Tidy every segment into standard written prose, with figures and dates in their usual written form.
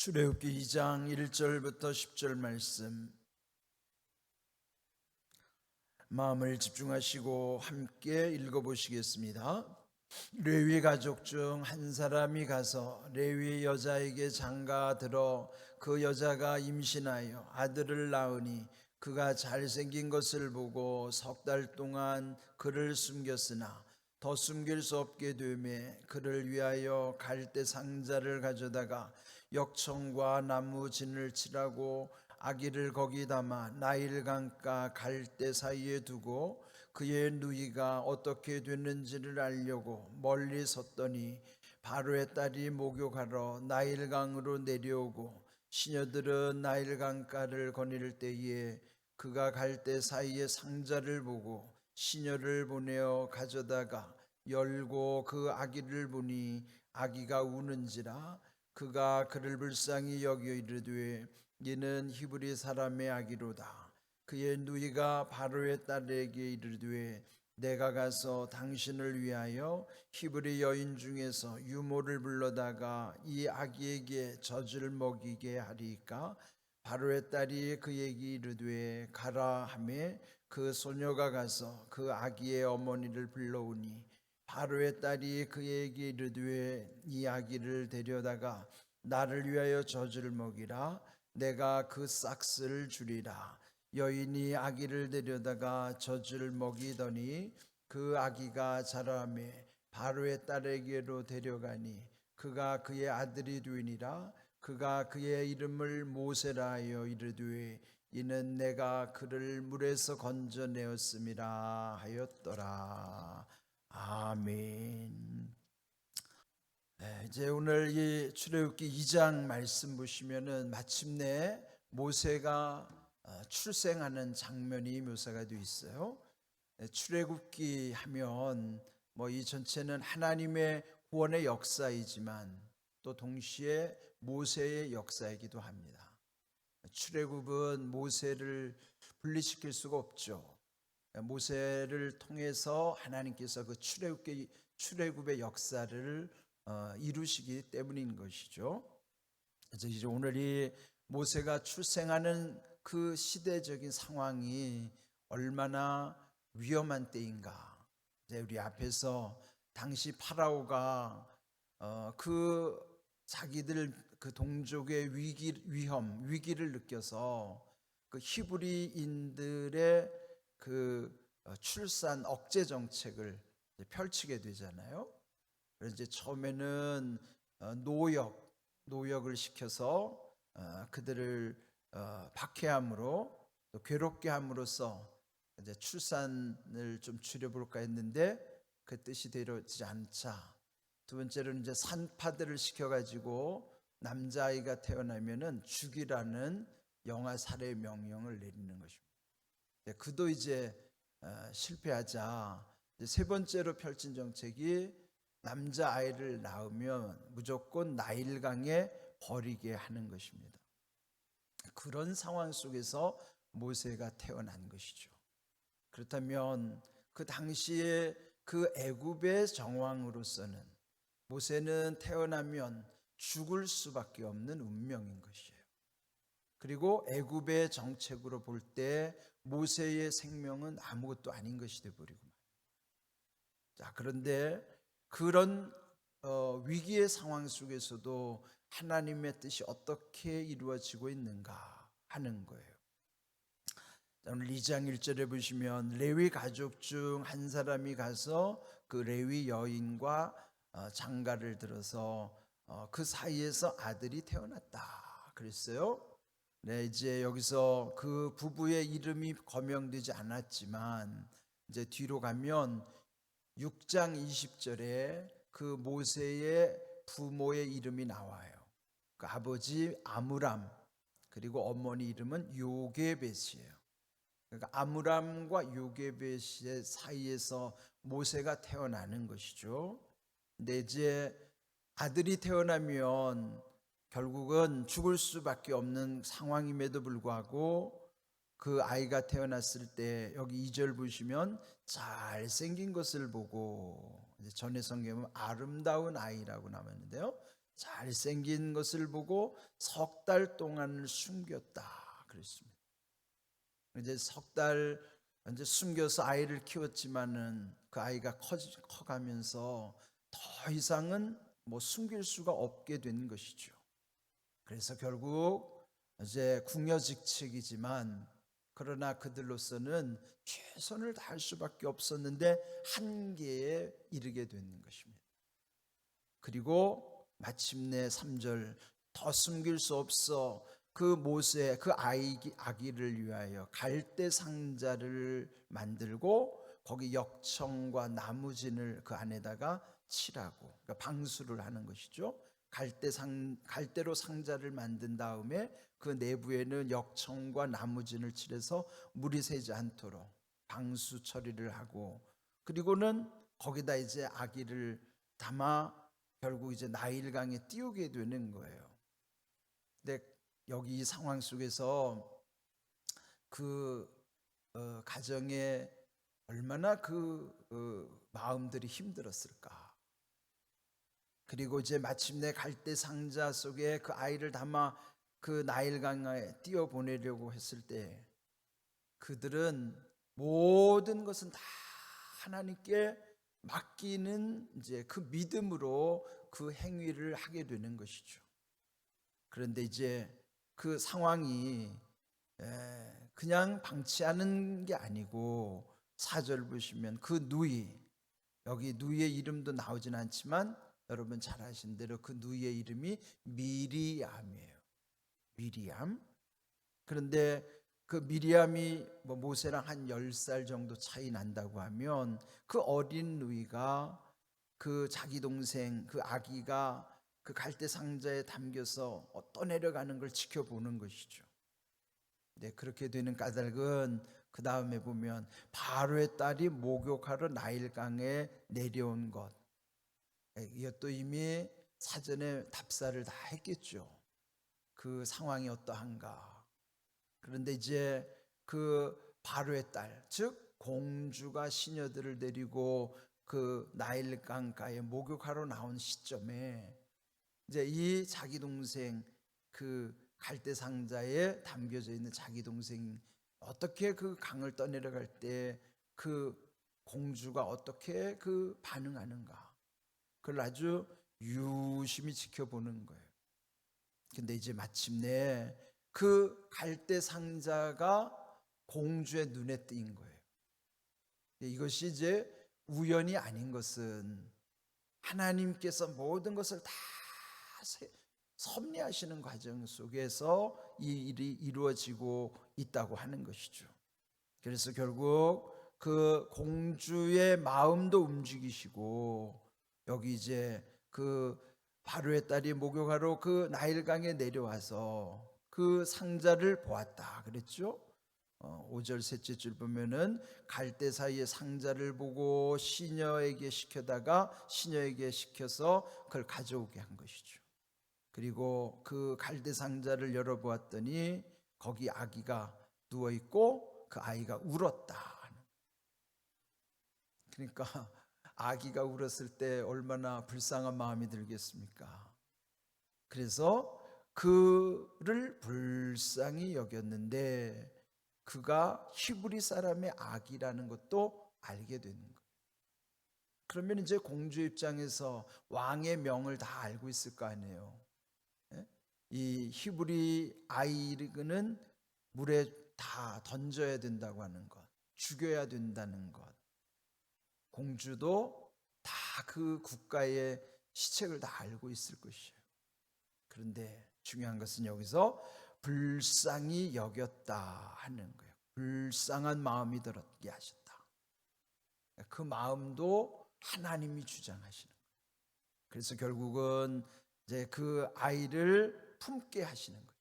출애굽기 2장 1절부터 10절 말씀, 마음을 집중하시고 함께 읽어보시겠습니다. 레위 가족 중 한 사람이 가서 레위 여자에게 장가 들어 그 여자가 임신하여 아들을 낳으니 그가 잘생긴 것을 보고 석 달 동안 그를 숨겼으나 더 숨길 수 없게 되매 그를 위하여 갈대 상자를 가져다가 역청과 나무 진을 칠하고 아기를 거기 담아 나일강가 갈대 사이에 두고 그의 누이가 어떻게 됐는지를 알려고 멀리 섰더니 바로의 딸이 목욕하러 나일강으로 내려오고 시녀들은 나일강가를 거닐 때에 그가 갈대 사이에 상자를 보고 시녀를 보내어 가져다가 열고 그 아기를 보니 아기가 우는지라 그가 그를 불쌍히 여겨 이르되 이는 히브리 사람의 아기로다. 그의 누이가 바로의 딸에게 이르되 내가 가서 당신을 위하여 히브리 여인 중에서 유모를 불러다가 이 아기에게 젖을 먹이게 하리까. 바로의 딸이 그에게 이르되 가라 하매 그 소녀가 가서 그 아기의 어머니를 불러오니 바로의 딸이 그에게 이르되 이 아기를 데려다가 나를 위하여 젖을 먹이라. 내가 그 싹스를 주리라. 여인이 아기를 데려다가 젖을 먹이더니 그 아기가 자라매 바로의 딸에게로 데려가니 그가 그의 아들이 되니라. 그가 그의 이름을 모세라 하여 이르되 이는 내가 그를 물에서 건져내었음이라 하였더라. 아멘. 이제 오늘 이 출애굽기 2장 말씀 보시면은 마침내 모세가 출생하는 장면이 묘사가 되어 있어요. 출애굽기 하면 뭐 이 전체는 하나님의 구원의 역사이지만 또 동시에 모세의 역사이기도 합니다. 출애굽은 모세를 분리시킬 수가 없죠. 모세를 통해서 하나님께서 그 출애굽의 역사를 이루시기 때문인 것이죠. 그래서 이제 오늘 이 모세가 출생하는 그 시대적인 상황이 얼마나 위험한 때인가. 이제 우리 앞에서 당시 파라오가 그 자기들 그 동족의 위기를 느껴서 그 히브리인들의 그 출산 억제 정책을 펼치게 되잖아요. 그래서 이제 처음에는 노역을 시켜서 그들을 박해함으로 또 괴롭게 함으로써 이제 출산을 좀 줄여볼까 했는데 그 뜻이 되지 않자 두 번째로는 이제 산파들을 시켜가지고 남자아이가 태어나면은 죽이라는 영아 살해 명령을 내리는 것입니다. 그도 이제 실패하자 이제 세 번째로 펼친 정책이 남자아이를 낳으면 무조건 나일강에 버리게 하는 것입니다. 그런 상황 속에서 모세가 태어난 것이죠. 그렇다면 그 당시에 그 애굽의 정황으로서는 모세는 태어나면 죽을 수밖에 없는 운명인 것이에요. 그리고 애굽의 정책으로 볼 때 모세의 생명은 아무것도 아닌 것이 되어버리고 말이에요. 자, 그런데 그런 위기의 상황 속에서도 하나님의 뜻이 어떻게 이루어지고 있는가 하는 거예요. 오늘 2장 1절에 보시면 레위 가족 중 한 사람이 가서 그 레위 여인과 장가를 들어서 그 사이에서 아들이 태어났다 그랬어요. 네, 이제 여기서 그 부부의 이름이 거명되지 않았지만 이제 뒤로 가면 6장 20절에 그 모세의 부모의 이름이 나와요. 그 아버지 아므람 그리고 어머니 이름은 요게벳이에요. 그러니까 아므람과 요게벳의 사이에서 모세가 태어나는 것이죠. 근데 이제 아들이 태어나면 결국은 죽을 수밖에 없는 상황임에도 불구하고 그 아이가 태어났을 때 여기 2절 보시면 잘생긴 것을 보고 전에 성경은 아름다운 아이라고 나왔는데요. 잘생긴 것을 보고 석 달 동안을 숨겼다 그랬습니다. 이제 석 달 이제 숨겨서 아이를 키웠지만은 그 아이가 커가면서 더 이상은 뭐 숨길 수가 없게 된 것이죠. 그래서 결국 이제 궁여직책이지만 그러나 그들로서는 최선을 다할 수밖에 없었는데 한계에 이르게 되는 것입니다. 그리고 마침내 3절 더 숨길 수 없어 그 모세 그 아기를 위하여 갈대 상자를 만들고 거기 역청과 나무진을 그 안에다가 칠하고 그러니까 방수를 하는 것이죠. 갈대로 상자를 만든 다음에 그 내부에는 역청과 나무진을 칠해서 물이 새지 않도록 방수 처리를 하고 그리고는 거기다 이제 아기를 담아 결국 이제 나일강에 띄우게 되는 거예요. 근데 여기 이 상황 속에서 그 가정에 얼마나 마음들이 힘들었을까. 그리고 이제 마침내 갈대 상자 속에 그 아이를 담아 그 나일강에 띄워 보내려고 했을 때 그들은 모든 것은 다 하나님께 맡기는 이제 그 믿음으로 그 행위를 하게 되는 것이죠. 그런데 이제 그 상황이 그냥 방치하는 게 아니고 4절 보시면 그 누이, 여기 누이의 이름도 나오진 않지만 여러분 잘 아시는 대로 그 누이의 이름이 미리암이에요. 미리암. 그런데 그 미리암이 뭐 모세랑 한 10살 정도 차이 난다고 하면 그 어린 누이가 그 자기 동생 그 아기가 그 갈대 상자에 담겨서 떠내려가는 걸 지켜보는 것이죠. 네, 그렇게 되는 까닭은 그 다음에 보면 바로의 딸이 목욕하러 나일강에 내려온 것, 이것도 이미 사전에 답사를 다 했겠죠. 그 상황이 어떠한가. 그런데 이제 그 바로의 딸, 즉 공주가 시녀들을 데리고 그 나일강가에 목욕하러 나온 시점에 이제 이 자기 동생 그 갈대 상자에 담겨져 있는 자기 동생 어떻게 그 강을 떠내려갈 때 그 공주가 어떻게 그 반응하는가, 그걸 아주 유심히 지켜보는 거예요. 근데 이제 마침내 그 갈대 상자가 공주의 눈에 띈 거예요. 이것이 이제 우연이 아닌 것은 하나님께서 모든 것을 다 섭리하시는 과정 속에서 이 일이 이루어지고 있다고 하는 것이죠. 그래서 결국 그 공주의 마음도 움직이시고 여기 이제 그 바로의 딸이 목욕하러 그 나일강에 내려와서 그 상자를 보았다 그랬죠. 5절 셋째 줄 보면은 갈대 사이에 상자를 보고 시녀에게 시켜서 그걸 가져오게 한 것이죠. 그리고 그 갈대 상자를 열어보았더니 거기 아기가 누워 있고 그 아이가 울었다. 그러니까 아기가 울었을 때 얼마나 불쌍한 마음이 들겠습니까? 그래서 그를 불쌍히 여겼는데 그가 히브리 사람의 아기라는 것도 알게 되는 거예요. 그러면 이제 공주 입장에서 왕의 명을 다 알고 있을 거 아니에요. 이 히브리 아이는 물에 다 던져야 된다고 하는 것, 죽여야 된다는 것, 공주도 다 그 국가의 시책을 다 알고 있을 것이에요. 그런데 중요한 것은 여기서 불쌍히 여겼다 하는 거예요. 불쌍한 마음이 들었게 하셨다. 그 마음도 하나님이 주장하시는 거예요. 그래서 결국은 이제 그 아이를 품게 하시는 거죠.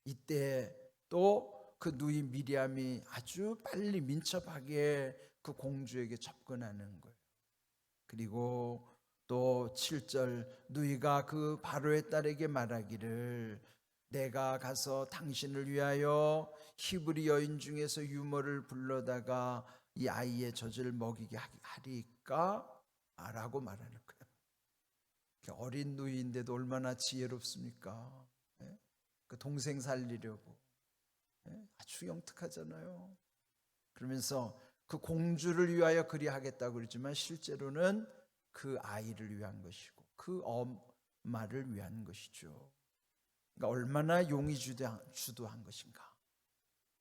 이때 또 그 누이 미리암이 아주 빨리 민첩하게 그 공주에게 접근하는 거예요. 그리고 또 7절 누이가 그 바로의 딸에게 말하기를 내가 가서 당신을 위하여 히브리 여인 중에서 유모를 불러다가 이 아이의 젖을 먹이게 하리까? 라고 말하는 거예요. 어린 누이인데도 얼마나 지혜롭습니까? 예? 그 동생 살리려고 아주 영특하잖아요. 그러면서 그 공주를 위하여 그리하겠다고 그러지만 실제로는 그 아이를 위한 것이고 그 엄마를 위한 것이죠. 그러니까 얼마나 용이 주도한 것인가.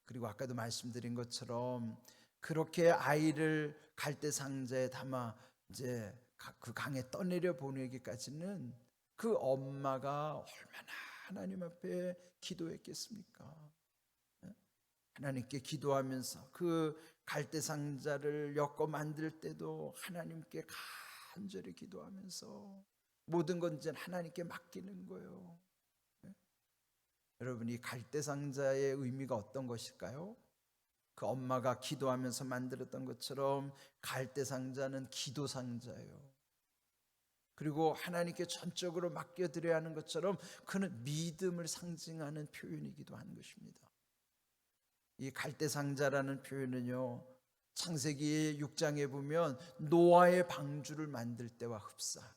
그리고 아까도 말씀드린 것처럼 그렇게 아이를 갈대 상자에 담아 이제 그 강에 떠내려 보내기까지는 그 엄마가 얼마나 하나님 앞에 기도했겠습니까? 하나님께 기도하면서 그 갈대 상자를 엮어 만들 때도 하나님께 간절히 기도하면서 모든 건 이제 하나님께 맡기는 거예요. 여러분, 이 갈대 상자의 의미가 어떤 것일까요? 그 엄마가 기도하면서 만들었던 것처럼 갈대 상자는 기도 상자예요. 그리고 하나님께 전적으로 맡겨드려야 하는 것처럼 그는 믿음을 상징하는 표현이기도 한 것입니다. 이 갈대 상자라는 표현은요, 창세기 6장에 보면 노아의 방주를 만들 때와 흡사한,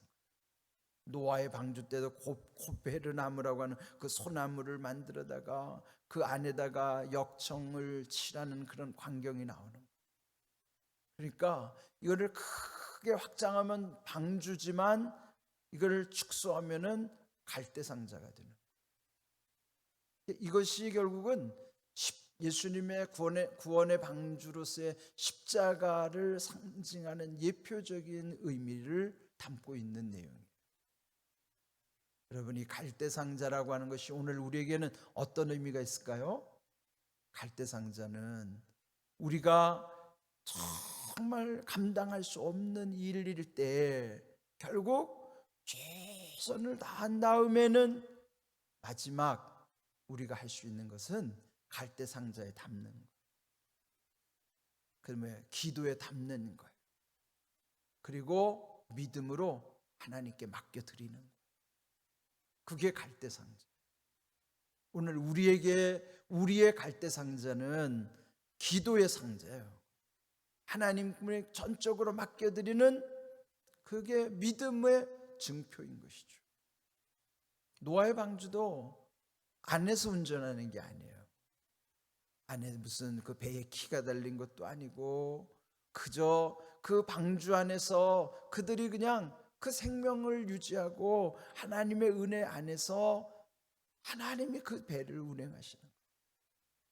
노아의 방주 때도 코베르나무라고 하는 그 소나무를 만들어다가 그 안에다가 역청을 칠하는 그런 광경이 나오는 거예요. 그러니까 이거를 크게 확장하면 방주지만 이거를 축소하면은 갈대 상자가 되는 거예요. 이것이 결국은 예수님의 구원의 방주로서의 십자가를 상징하는 예표적인 의미를 담고 있는 내용이에요. 여러분, 이 갈대 상자라고 하는 것이 오늘 우리에게는 어떤 의미가 있을까요? 갈대 상자는 우리가 정말 감당할 수 없는 일일 때 결국 최선을 다한 다음에는 마지막 우리가 할 수 있는 것은 갈대 상자에 담는 거예요. 그러면 기도에 담는 거예요. 그리고 믿음으로 하나님께 맡겨드리는 거예요. 그게 갈대 상자. 오늘 우리의 갈대 상자는 기도의 상자예요. 하나님께 전적으로 맡겨드리는 그게 믿음의 증표인 것이죠. 노아의 방주도 안에서 운전하는 게 아니에요. 안에 무슨 그 배에 키가 달린 것도 아니고 그저 그 방주 안에서 그들이 그냥 그 생명을 유지하고 하나님의 은혜 안에서 하나님이 그 배를 운행하시는 거예요.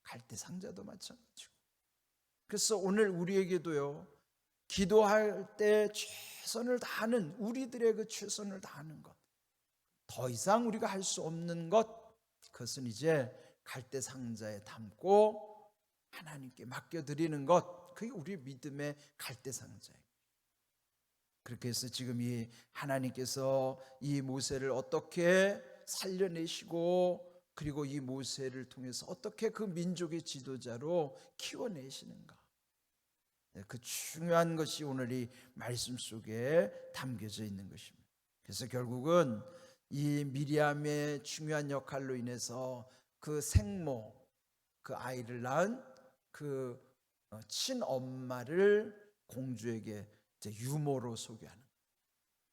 갈대 상자도 마찬가지고. 그래서 오늘 우리에게도요, 기도할 때 최선을 다하는, 우리들의 그 최선을 다하는 것, 더 이상 우리가 할 수 없는 것, 그것은 이제 갈대 상자에 담고 하나님께 맡겨드리는 것, 그게 우리 믿음의 갈대 상자예요. 그렇게 해서 지금 이 하나님께서 이 모세를 어떻게 살려내시고 그리고 이 모세를 통해서 어떻게 그 민족의 지도자로 키워내시는가, 그 중요한 것이 오늘 이 말씀 속에 담겨져 있는 것입니다. 그래서 결국은 이 미리암의 중요한 역할로 인해서 그 생모, 그 아이를 낳은 그 친엄마를 공주에게 이제 유모로 소개하는,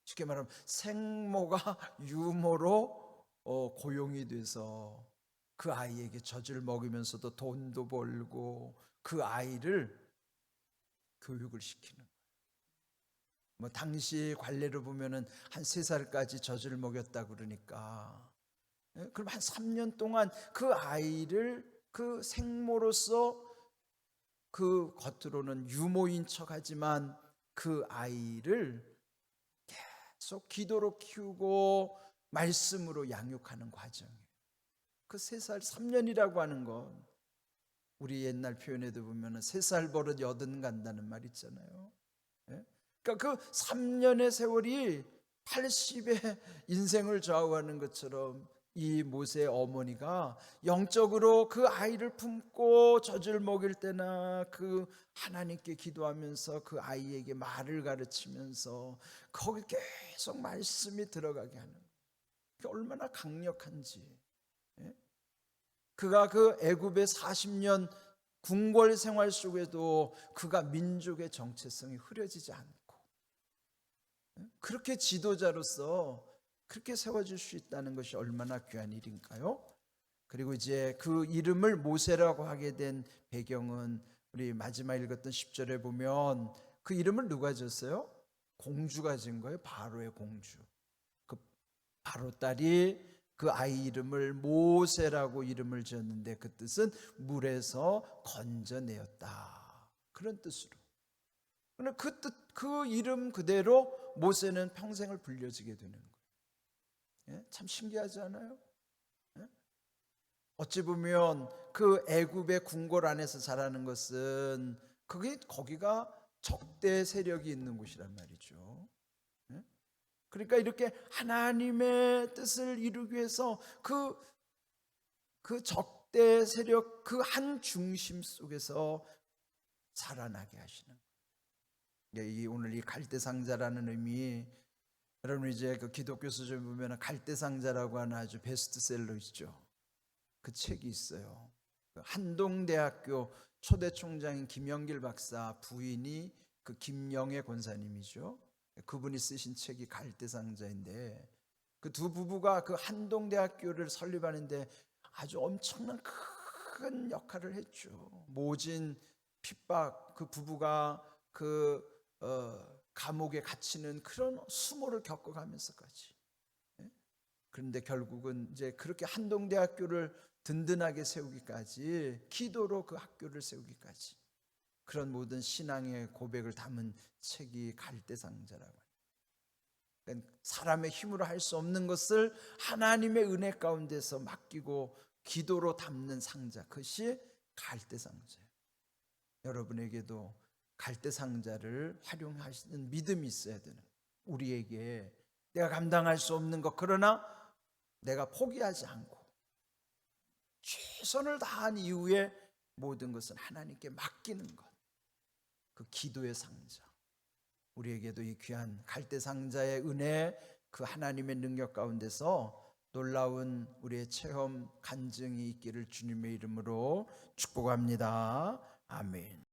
쉽게 말하면 생모가 유모로 고용이 돼서 그 아이에게 젖을 먹이면서도 돈도 벌고 그 아이를 교육을 시키는 거예요. 뭐 당시 관례를 보면은 한 3살까지 젖을 먹였다 그러니까, 그럼 한 3년 동안 그 아이를 그 생모로서 그 겉으로는 유모인 척하지만 그 아이를 계속 기도로 키우고 말씀으로 양육하는 과정이에요. 그 3살 3년이라고 하는 건 우리 옛날 표현에도 보면은 3살 버릇 여든 간다는 말 있잖아요. 그러니까 그 3년의 세월이 80의 인생을 좌우하는 것처럼 이 모세의 어머니가 영적으로 그 아이를 품고 젖을 먹일 때나 그 하나님께 기도하면서 그 아이에게 말을 가르치면서 거기 계속 말씀이 들어가게 하는, 그게 얼마나 강력한지. 그가 그 애굽의 40년 궁궐 생활 속에도 그가 민족의 정체성이 흐려지지 않고 그렇게 지도자로서 그렇게 세워질 수 있다는 것이 얼마나 귀한 일인가요? 그리고 이제 그 이름을 모세라고 하게 된 배경은 우리 마지막 읽었던 10절에 보면 그 이름을 누가 졌어요? 공주가 진 거예요. 바로의 공주. 그 바로 딸이 그 아이 이름을 모세라고 이름을 지었는데 그 뜻은 물에서 건져내었다. 그런 뜻으로. 그런데 그 뜻, 그 이름 그대로 모세는 평생을 불려지게 되는 거예요. 예? 참 신기하지 않아요? 예? 어찌 보면 그 애굽의 궁궐 안에서 자라는 것은 그게 거기가 적대 세력이 있는 곳이란 말이죠. 예? 그러니까 이렇게 하나님의 뜻을 이루기 위해서 그 적대 세력 그 한 중심 속에서 살아나게 하시는 거예요. 이 오늘 이 갈대상자라는 의미, 여러분 이제 그 기독교 서점 보면 갈대상자라고 하는 아주 베스트셀러 있죠. 그 책이 있어요. 한동대학교 초대 총장인 김영길 박사 부인이 그 김영애 권사님이죠. 그분이 쓰신 책이 갈대상자인데 그 두 부부가 그 한동대학교를 설립하는데 아주 엄청난 큰 역할을 했죠. 모진 핍박, 그 부부가 감옥에 갇히는 그런 수모를 겪어가면서까지. 그런데 결국은 이제 그렇게 한동대학교를 든든하게 세우기까지, 기도로 그 학교를 세우기까지, 그런 모든 신앙의 고백을 담은 책이 갈대상자라고 해요. 그러니까 사람의 힘으로 할 수 없는 것을 하나님의 은혜 가운데서 맡기고 기도로 담는 상자, 그것이 갈대상자예요. 여러분에게도 갈대상자를 활용하시는 믿음이 있어야 되는, 우리에게 내가 감당할 수 없는 것, 그러나 내가 포기하지 않고 최선을 다한 이후에 모든 것은 하나님께 맡기는 것, 그 기도의 상자. 우리에게도 이 귀한 갈대상자의 은혜, 그 하나님의 능력 가운데서 놀라운 우리의 체험 간증이 있기를 주님의 이름으로 축복합니다. 아멘.